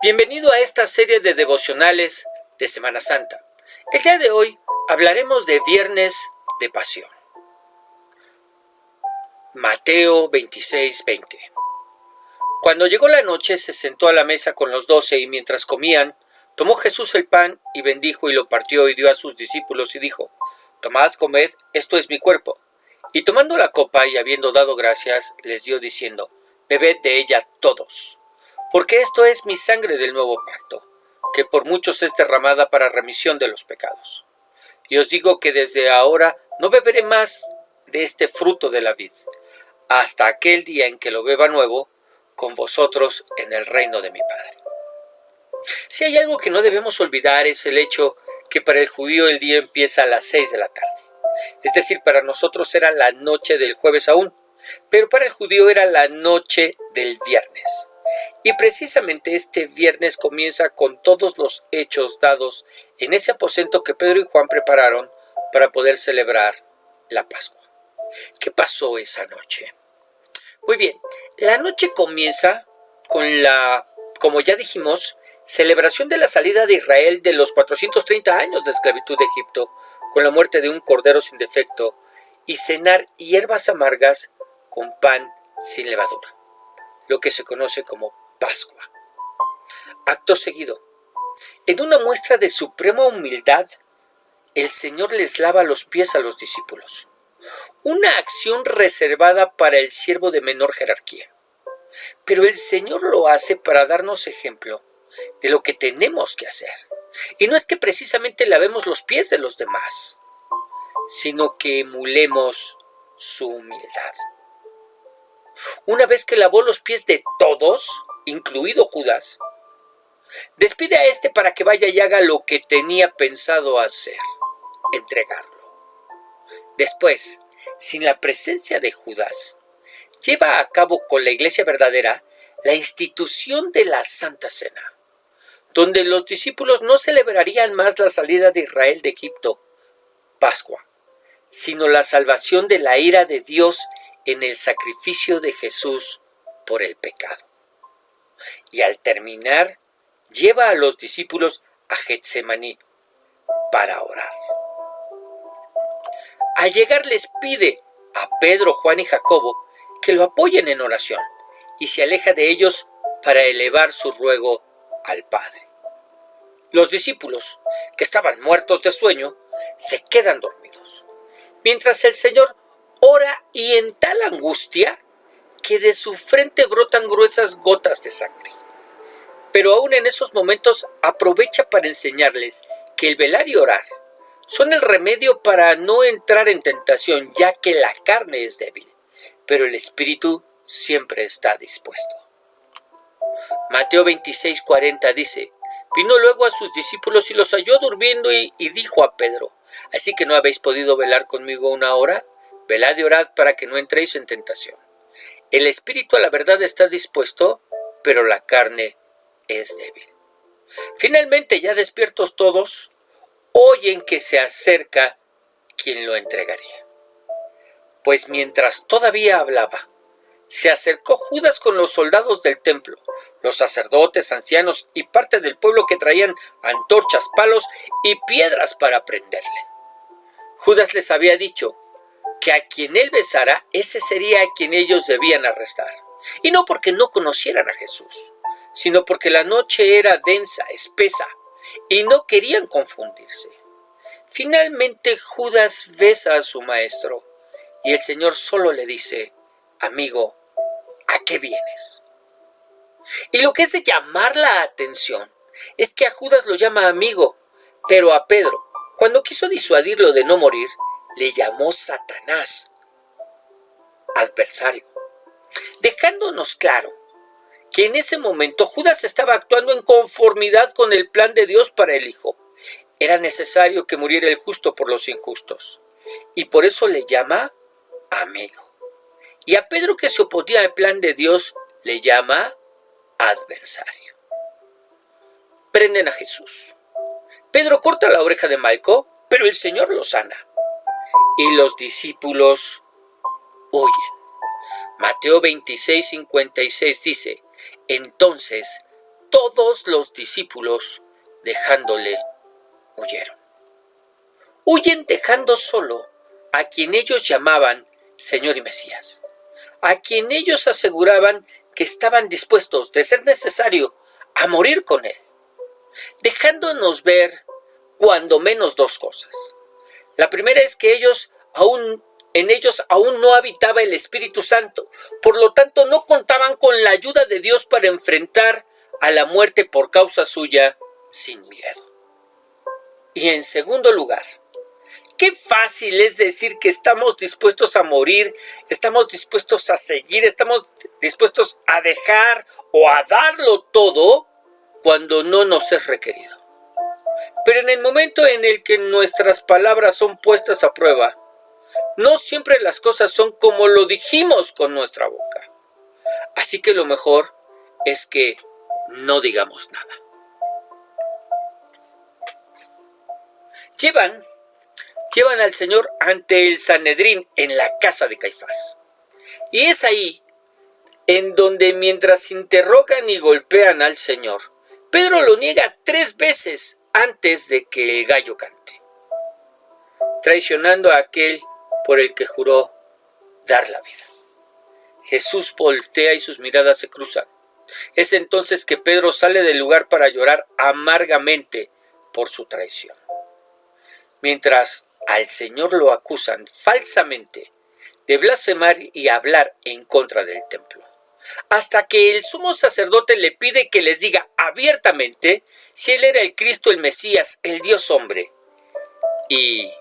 Bienvenido a esta serie de devocionales de Semana Santa. El día de hoy hablaremos de Viernes de Pasión. Mateo 26:20. Cuando llegó la noche, se sentó a la mesa con los 12 y mientras comían, tomó Jesús el pan y bendijo y lo partió y dio a sus discípulos y dijo: Tomad, comed, esto es mi cuerpo. Y tomando la copa y habiendo dado gracias, les dio diciendo: Bebed de ella todos, porque esto es mi sangre del nuevo pacto, que por muchos es derramada para remisión de los pecados. Y os digo que desde ahora no beberé más de este fruto de la vid, hasta aquel día en que lo beba nuevo con vosotros en el reino de mi Padre. Si hay algo que no debemos olvidar es el hecho que para el judío el día empieza a las 6 de la tarde. Es decir, para nosotros era la noche del jueves aún, pero para el judío era la noche del viernes. Y precisamente este viernes comienza con todos los hechos dados en ese aposento que Pedro y Juan prepararon para poder celebrar la Pascua. ¿Qué pasó esa noche? Muy bien, la noche comienza con la, como ya dijimos, celebración de la salida de Israel de los 430 años de esclavitud de Egipto, con la muerte de un cordero sin defecto, y cenar hierbas amargas con pan sin levadura, lo que se conoce como Pascua. Acto seguido, en una muestra de suprema humildad, el Señor les lava los pies a los discípulos, una acción reservada para el siervo de menor jerarquía. Pero el Señor lo hace para darnos ejemplo de lo que tenemos que hacer. Y no es que precisamente lavemos los pies de los demás, sino que emulemos su humildad. Una vez que lavó los pies de todos, incluido Judas, despide a este para que vaya y haga lo que tenía pensado hacer: entregarlo. Después, sin la presencia de Judas, lleva a cabo con la iglesia verdadera la institución de la Santa Cena, donde los discípulos no celebrarían más la salida de Israel de Egipto, Pascua, sino la salvación de la ira de Dios en el sacrificio de Jesús por el pecado. Y al terminar, lleva a los discípulos a Getsemaní para orar. Al llegar les pide a Pedro, Juan y Jacobo que lo apoyen en oración y se aleja de ellos para elevar su ruego al Padre. Los discípulos, que estaban muertos de sueño, se quedan dormidos, mientras el Señor ora y en tal angustia que de su frente brotan gruesas gotas de sangre. Pero aún en esos momentos aprovecha para enseñarles que el velar y orar son el remedio para no entrar en tentación, ya que la carne es débil, pero el espíritu siempre está dispuesto. Mateo 26:40 dice: Vino luego a sus discípulos y los halló durmiendo y dijo a Pedro: ¿Así que no habéis podido velar conmigo una hora? Velad y orad para que no entréis en tentación. El espíritu a la verdad está dispuesto, pero la carne es débil. Finalmente, ya despiertos todos, oyen que se acerca quien lo entregaría. Pues mientras todavía hablaba, se acercó Judas con los soldados del templo, los sacerdotes, ancianos y parte del pueblo que traían antorchas, palos y piedras para prenderle. Judas les había dicho que a quien él besara, ese sería a quien ellos debían arrestar. Y no porque no conocieran a Jesús, sino porque la noche era densa, espesa, y no querían confundirse. Finalmente Judas besa a su maestro, y el Señor solo le dice: Amigo, ¿a qué vienes? Y lo que es de llamar la atención es que a Judas lo llama amigo, pero a Pedro, cuando quiso disuadirlo de no morir, le llamó Satanás, adversario, dejándonos claro que en ese momento Judas estaba actuando en conformidad con el plan de Dios para el Hijo. Era necesario que muriera el justo por los injustos, y por eso le llama amigo. Y a Pedro, que se oponía al plan de Dios, le llama adversario. Prenden a Jesús. Pedro corta la oreja de Malco, pero el Señor lo sana. Y los discípulos huyen. Mateo 26:56 dice: Entonces todos los discípulos, dejándole, huyeron. Huyen dejando solo a quien ellos llamaban Señor y Mesías, a quien ellos aseguraban que estaban dispuestos, de ser necesario, a morir con él, dejándonos ver cuando menos dos cosas. La primera es que en ellos aún no habitaba el Espíritu Santo, por lo tanto no contaban con la ayuda de Dios para enfrentar a la muerte por causa suya sin miedo. Y en segundo lugar, qué fácil es decir que estamos dispuestos a morir, estamos dispuestos a seguir, estamos dispuestos a dejar o a darlo todo cuando no nos es requerido. Pero en el momento en el que nuestras palabras son puestas a prueba, no siempre las cosas son como lo dijimos con nuestra boca. Así que lo mejor es que no digamos nada. Llevan al Señor ante el Sanedrín en la casa de Caifás. Y es ahí en donde mientras interrogan y golpean al Señor, Pedro lo niega 3 veces antes de que el gallo cante, traicionando a aquel por el que juró dar la vida. Jesús voltea y sus miradas se cruzan. Es entonces que Pedro sale del lugar para llorar amargamente por su traición. Mientras al Señor lo acusan falsamente de blasfemar y hablar en contra del templo, hasta que el sumo sacerdote le pide que les diga abiertamente si él era el Cristo, el Mesías, el Dios hombre. Y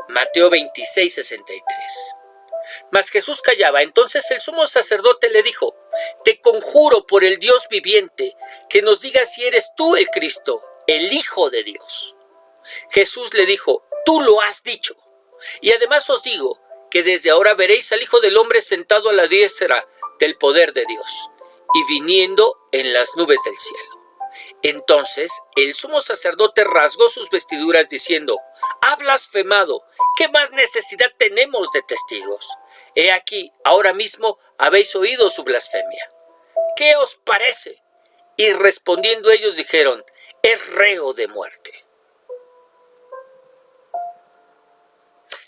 Mateo 26:63. Mas Jesús callaba. Entonces el sumo sacerdote le dijo: te conjuro por el Dios viviente, que nos digas si eres tú el Cristo, el Hijo de Dios. Jesús le dijo: tú lo has dicho. Y además os digo que desde ahora veréis al Hijo del Hombre sentado a la diestra del poder de Dios y viniendo en las nubes del cielo. Entonces el sumo sacerdote rasgó sus vestiduras diciendo: ha blasfemado, ¿qué más necesidad tenemos de testigos? He aquí, ahora mismo habéis oído su blasfemia. ¿Qué os parece? Y respondiendo ellos dijeron: es reo de muerte.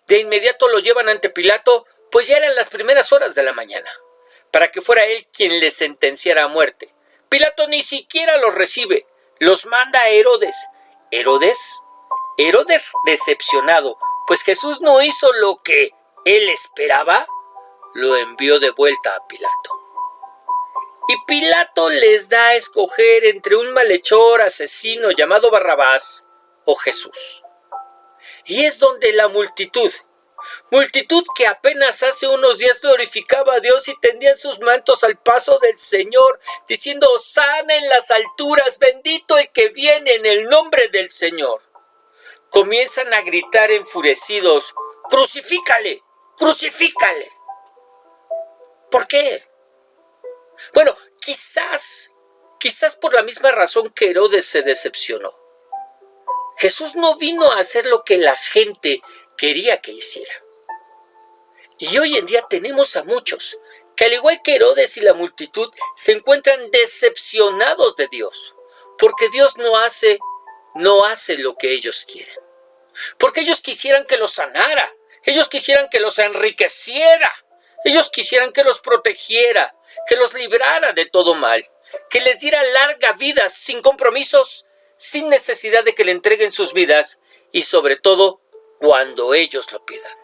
De inmediato lo llevan ante Pilato, pues ya eran las primeras horas de la mañana, para que fuera él quien les sentenciara a muerte. Pilato ni siquiera los recibe, los manda a Herodes. Herodes, decepcionado, pues Jesús no hizo lo que él esperaba, lo envió de vuelta a Pilato. Y Pilato les da a escoger entre un malhechor asesino llamado Barrabás o Jesús. Y es donde la multitud que apenas hace unos días glorificaba a Dios y tendían sus mantos al paso del Señor, diciendo: hosana en las alturas, bendito el que viene en el nombre del Señor, comienzan a gritar enfurecidos: crucifícale, crucifícale. ¿Por qué? Bueno, quizás por la misma razón que Herodes se decepcionó. Jesús no vino a hacer lo que la gente quería que hiciera. Y hoy en día tenemos a muchos que, al igual que Herodes y la multitud, se encuentran decepcionados de Dios, porque Dios no hace lo que ellos quieren. Porque ellos quisieran que los sanara, ellos quisieran que los enriqueciera, ellos quisieran que los protegiera, que los librara de todo mal, que les diera larga vida sin compromisos, sin necesidad de que le entreguen sus vidas y sobre todo cuando ellos lo pidan.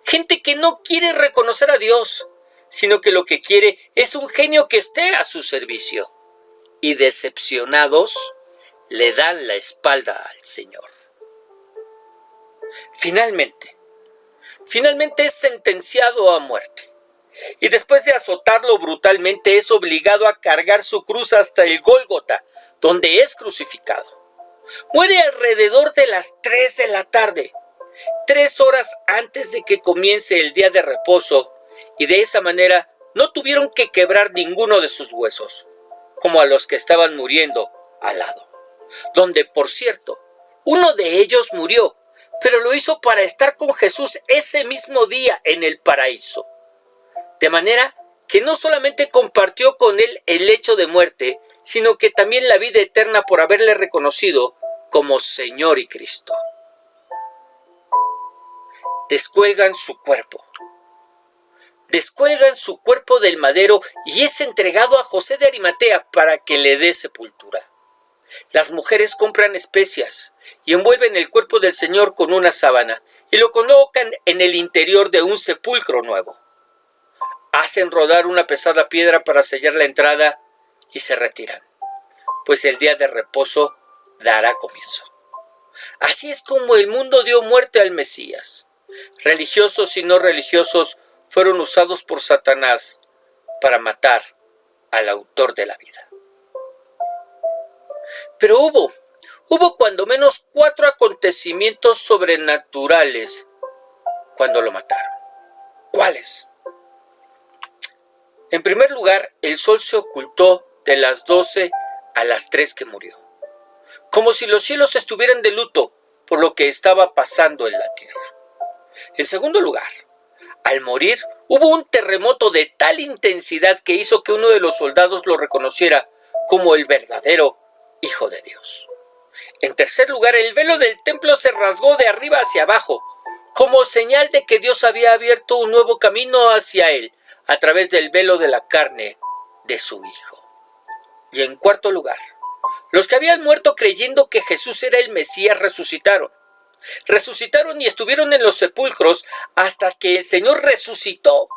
Gente que no quiere reconocer a Dios, sino que lo que quiere es un genio que esté a su servicio. Y decepcionados le dan la espalda al Señor. Finalmente es sentenciado a muerte. Y después de azotarlo brutalmente es obligado a cargar su cruz hasta el Gólgota, donde es crucificado. Muere alrededor de las 3 de la tarde, 3 horas antes de que comience el día de reposo, y de esa manera no tuvieron que quebrar ninguno de sus huesos, como a los que estaban muriendo al lado, donde, por cierto, uno de ellos murió, pero lo hizo para estar con Jesús ese mismo día en el paraíso. De manera que no solamente compartió con él el lecho de muerte, sino que también la vida eterna por haberle reconocido como Señor y Cristo. Descuelgan su cuerpo del madero y es entregado a José de Arimatea para que le dé sepultura. Las mujeres compran especias y envuelven el cuerpo del Señor con una sábana y lo colocan en el interior de un sepulcro nuevo. Hacen rodar una pesada piedra para sellar la entrada y se retiran, pues el día de reposo dará comienzo. Así es como el mundo dio muerte al Mesías. Religiosos y no religiosos fueron usados por Satanás para matar al autor de la vida. Pero hubo cuando menos 4 acontecimientos sobrenaturales cuando lo mataron. ¿Cuáles? En primer lugar, el sol se ocultó de las 12 a las 3 que murió, como si los cielos estuvieran de luto por lo que estaba pasando en la tierra. En segundo lugar, al morir, hubo un terremoto de tal intensidad que hizo que uno de los soldados lo reconociera como el verdadero Hijo de Dios. En tercer lugar, el velo del templo se rasgó de arriba hacia abajo, como señal de que Dios había abierto un nuevo camino hacia él a través del velo de la carne de su Hijo. Y en cuarto lugar, los que habían muerto creyendo que Jesús era el Mesías resucitaron. Resucitaron y estuvieron en los sepulcros hasta que el Señor resucitó,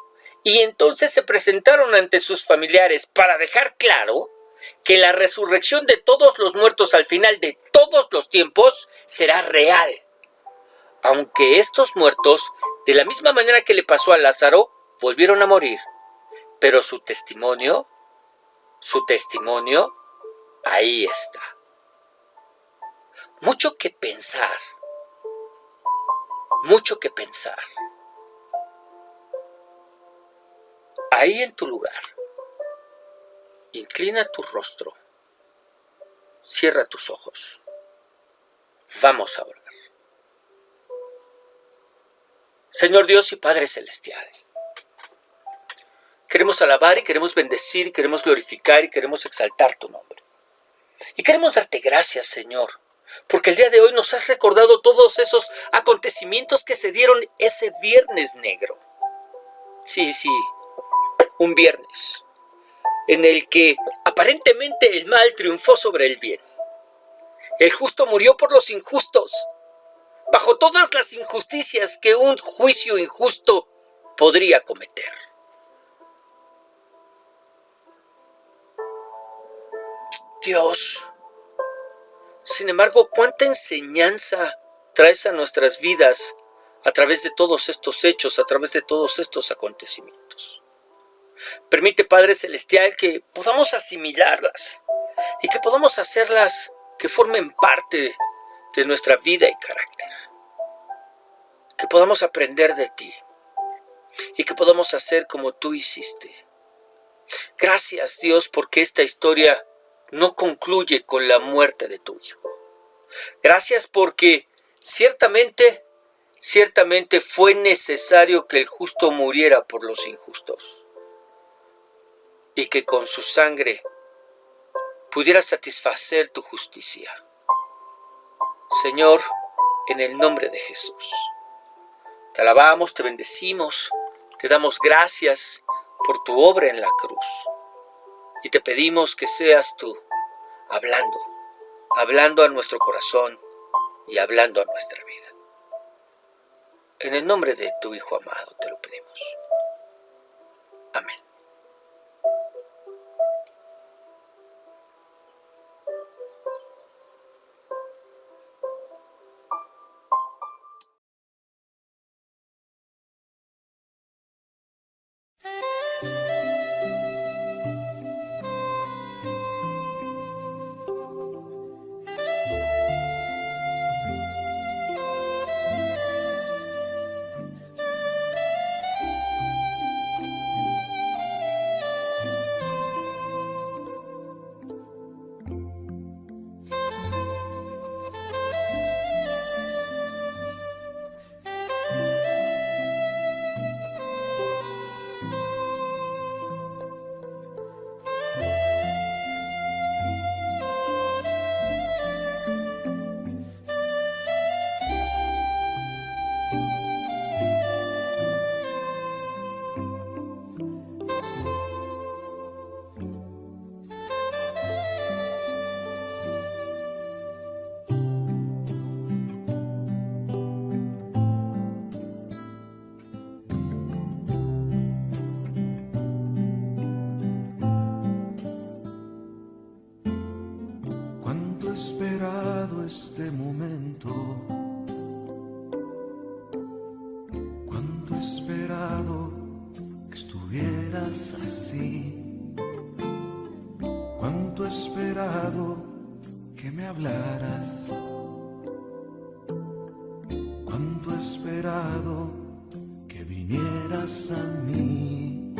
y entonces se presentaron ante sus familiares para dejar claro que la resurrección de todos los muertos al final de todos los tiempos será real. Aunque estos muertos, de la misma manera que le pasó a Lázaro, volvieron a morir, pero su testimonio, ahí está. Mucho que pensar. Ahí en tu lugar, inclina tu rostro, cierra tus ojos. Vamos a orar. Señor Dios y Padre Celestial, queremos alabar y queremos bendecir y queremos glorificar y queremos exaltar tu nombre. Y queremos darte gracias, Señor, porque el día de hoy nos has recordado todos esos acontecimientos que se dieron ese viernes negro. Sí, un viernes en el que aparentemente el mal triunfó sobre el bien. El justo murió por los injustos, bajo todas las injusticias que un juicio injusto podría cometer. Dios, sin embargo, ¿cuánta enseñanza traes a nuestras vidas a través de todos estos hechos, a través de todos estos acontecimientos? Permite, Padre Celestial, que podamos asimilarlas y que podamos hacerlas que formen parte de nuestra vida y carácter. Que podamos aprender de ti y que podamos hacer como tú hiciste. Gracias, Dios, porque esta historia no concluye con la muerte de tu Hijo. Gracias porque ciertamente fue necesario que el justo muriera por los injustos y que con su sangre pudiera satisfacer tu justicia. Señor, en el nombre de Jesús, te alabamos, te bendecimos, te damos gracias por tu obra en la cruz y te pedimos que seas tú hablando a nuestro corazón y hablando a nuestra vida. En el nombre de tu Hijo amado te lo pedimos. Amén. esperado este momento, cuánto he esperado que estuvieras así, cuánto he esperado que me hablaras, cuánto he esperado que vinieras a mí.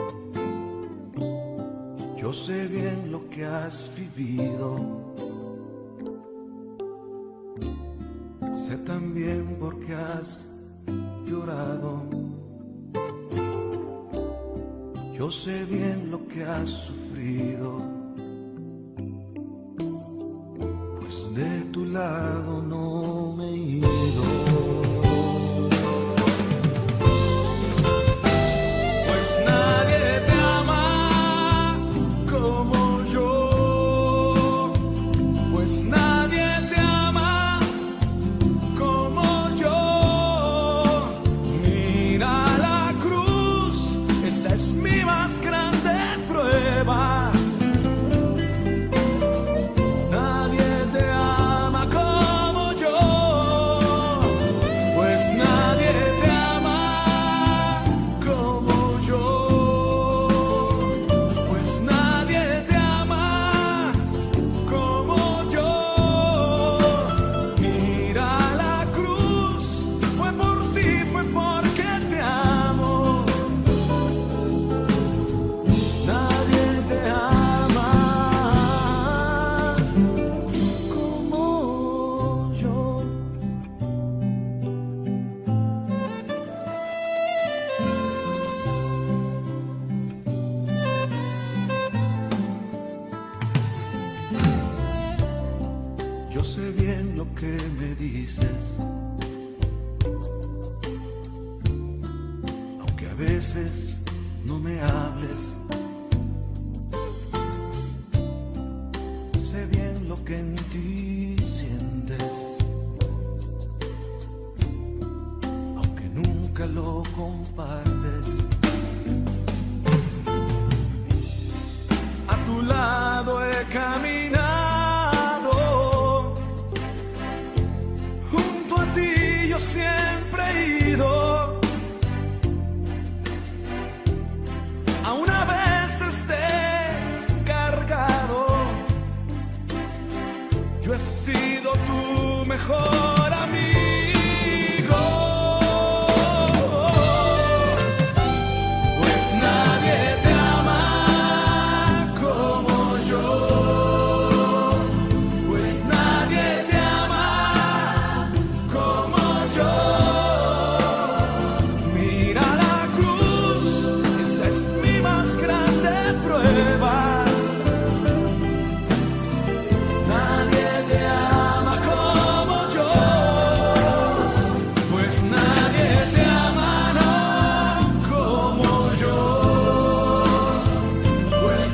Yo sé bien lo que has vivido, sé también por qué has llorado. Yo sé bien lo que has sufrido, pues de tu lado no me he ido. Pues nadie te ama como yo, pues nadie te ama como yo. Mira la cruz, esa es mi más grande prueba. Nadie te ama como yo, pues nadie te ama como yo, pues nadie te ama como yo. Mira la cruz, fue por ti, fue porque te amo. Nadie te ama como yo. Yo sé bien lo que me dices, aunque a veces no me hables. Sé bien lo que en ti sientes, aunque nunca lo compartes. A tu lado he caminado, junto a ti yo siempre he ido, aún a veces esté cargado. Yo he sido tu mejor amigo, pues nadie te ama como yo, pues nadie te ama como yo. Mira la cruz, esa es mi más grande prueba. Nadie te ama como yo, pues nadie te ama no como yo, pues